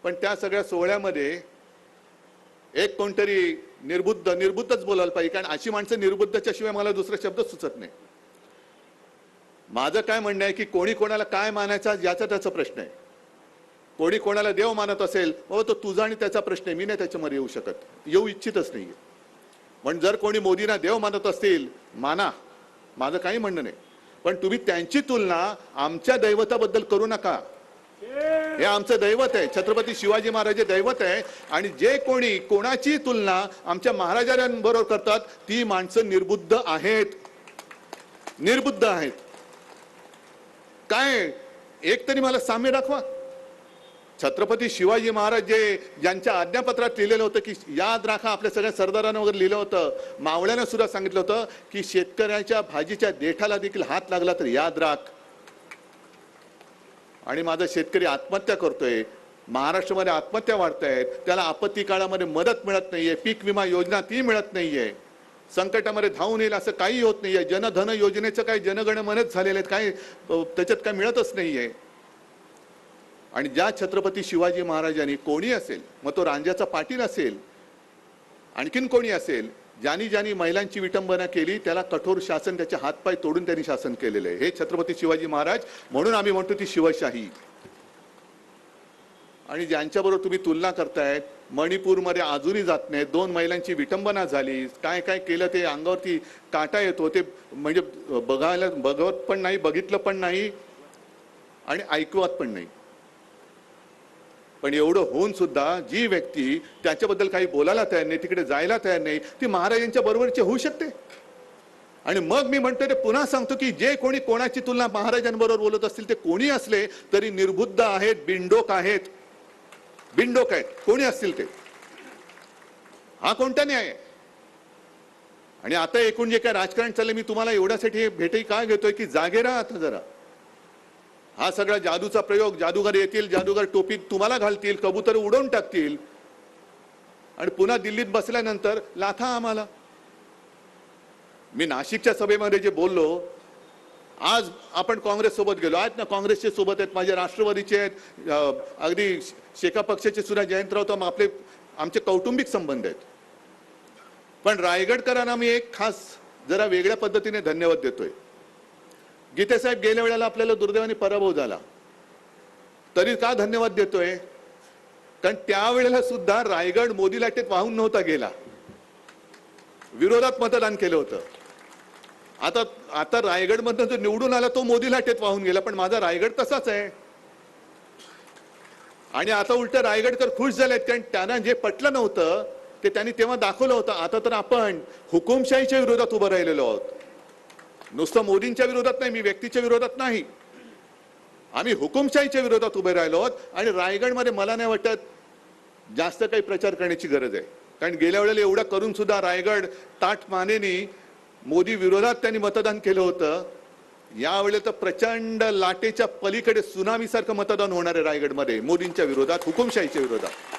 पण त्या सगळ्या सोहळ्यामध्ये एक कोणतरी निर्बुद्धच बोलायला पाहिजे, कारण अशी माणसं निर्बुद्धच्या शिवाय मला दुसरा शब्द सुचत नाही. माझं काय म्हणणं आहे की कोणी कोणाला काय मानायचा याचा त्याचा प्रश्न आहे. कोणी कोणाला देव मानत असेल बाबा तो तुझा आणि त्याचा प्रश्न आहे, मी नाही त्याच्यामध्ये येऊ शकत, येऊ इच्छितच नाहीये. पण जर कोणी मोदींना देव मानत असतील माना, माझं काही म्हणणं नाही, पण तुम्ही त्यांची तुलना आमच्या दैवताबद्दल करू नका. हे आमचं दैवत आहे, छत्रपती शिवाजी महाराज दैवत आहे, आणि जे कोणी कोणाची तुलना आमच्या महाराजांबरोबर करतात ती माणसं निर्बुद्ध आहेत, निर्बुद्ध आहेत. काय एक तरी मला साम्य दाखवा. छत्रपती शिवाजी महाराज ज्यांच्या आज्ञापत्रात लिहिलेलं होतं की याद राखा, आपल्या सगळ्या सरदारांना वगैरे लिहिलं होतं, मावळ्यानं सुद्धा सांगितलं होतं की शेतकऱ्याच्या भाजीच्या देठाला देखील हात लागला तर याद राख. आणि माझा शेतकरी आत्महत्या करतोय, महाराष्ट्रामध्ये आत्महत्या वाढत आहेत, त्याला आपत्ती काळामध्ये मदत मिळत नाहीये, पीक विमा योजना ती मिळत नाहीये, संकटामध्ये धावून येईल असं काही होत नाहीये, जनधन योजनेचं काही जनगणमनच झालेले आहेत, काही त्याच्यात काय मिळतच नाहीये. आणि ज्या छत्रपती शिवाजी महाराजांनी कोणी असेल, मग तो रांजाचा पाटील असेल, आणखीन कोणी असेल, ज्यांनी महिलांची विटंबना केली त्याला कठोर शासन, त्याचे हातपाय तोडून त्यांनी शासन केलेलं आहे. हे छत्रपती शिवाजी महाराज, म्हणून आम्ही म्हणतो ती शिवशाही. आणि ज्यांच्याबरोबर तुम्ही तुलना करतायत, मणिपूरमध्ये अजूनही जात नाहीत, 2 महिलांची विटंबना झाली, काय काय केलं ते अंगावरती काटा येतो, ते म्हणजे बघवत पण नाही, बघितलं पण नाही आणि ऐकवत पण नाही. पण एवढं होऊन सुद्धा जी व्यक्ती त्याच्याबद्दल काही बोलायला तयार नाही, तिकडे जायला तयार नाही, ती महाराजांच्या बरोबरची होऊ शकते. आणि मग मी म्हणतो ते पुन्हा सांगतो की जे कोणी कोणाची तुलना महाराजांबरोबर बोलत असतील ते कोणी असले तरी निर्बुद्ध आहेत, बिंडोक आहेत, बिंडोक आहेत, कोणी असतील ते. हा कोणता न्याय आहे? आणि आता एकूण जे काय राजकारण चाललंय, मी तुम्हाला एवढ्यासाठी भेटही काय घेतोय की जागे राहा आता जरा. हा सगळा जादूचा प्रयोग, जादूगार येतील, जादूगार टोपी तुम्हाला घालतील, कबूतर उडवून टाकतील आणि पुन्हा दिल्लीत बसल्यानंतर लाथा आम्हाला. मी नाशिकच्या सभेमध्ये जे बोललो, आज आपण काँग्रेस सोबत गेलो, आहेत ना काँग्रेसचे सोबत आहेत, माझे राष्ट्रवादीचे आहेत, अगदी शेका पक्षाचे सुद्धा जयंतराव, तर आमचे कौटुंबिक संबंध आहेत. पण रायगडकरांना मी एक खास जरा वेगळ्या पद्धतीने धन्यवाद देतोय. गीते साहेब गेल्या वेळेला आपल्याला दुर्दैवाने पराभव झाला, तरी का धन्यवाद देतोय? कारण त्यावेळेला सुद्धा रायगड मोदी लाटेत वाहून नव्हता गेला, विरोधात मतदान केलं होतं. आता रायगडमधून जो निवडून आला तो मोदी लाटेत वाहून गेला, पण माझा रायगड तसाच आहे. आणि आता उलट रायगडकर खुश झालेत, कारण त्यांना जे पटलं नव्हतं ते त्यांनी तेव्हा दाखवलं होतं. आता तर आपण हुकुमशाहीच्या विरोधात उभं राहिलेलो आहोत, नुसतं मोदींच्या विरोधात नाही, मी व्यक्तीच्या विरोधात नाही, आम्ही हुकुमशाहीच्या विरोधात उभे राहिलो आहोत. आणि रायगडमध्ये मला नाही वाटत जास्त काही प्रचार करण्याची गरज आहे, कारण गेल्या वेळेला एवढं करून सुद्धा रायगड ताठ मानेनी मोदी विरोधात त्यांनी मतदान केलं होतं. यावेळेला तर प्रचंड लाटेच्या पलीकडे सुनामीसारखं मतदान होणार आहे रायगडमध्ये, मोदींच्या विरोधात, हुकुमशाहीच्या विरोधात.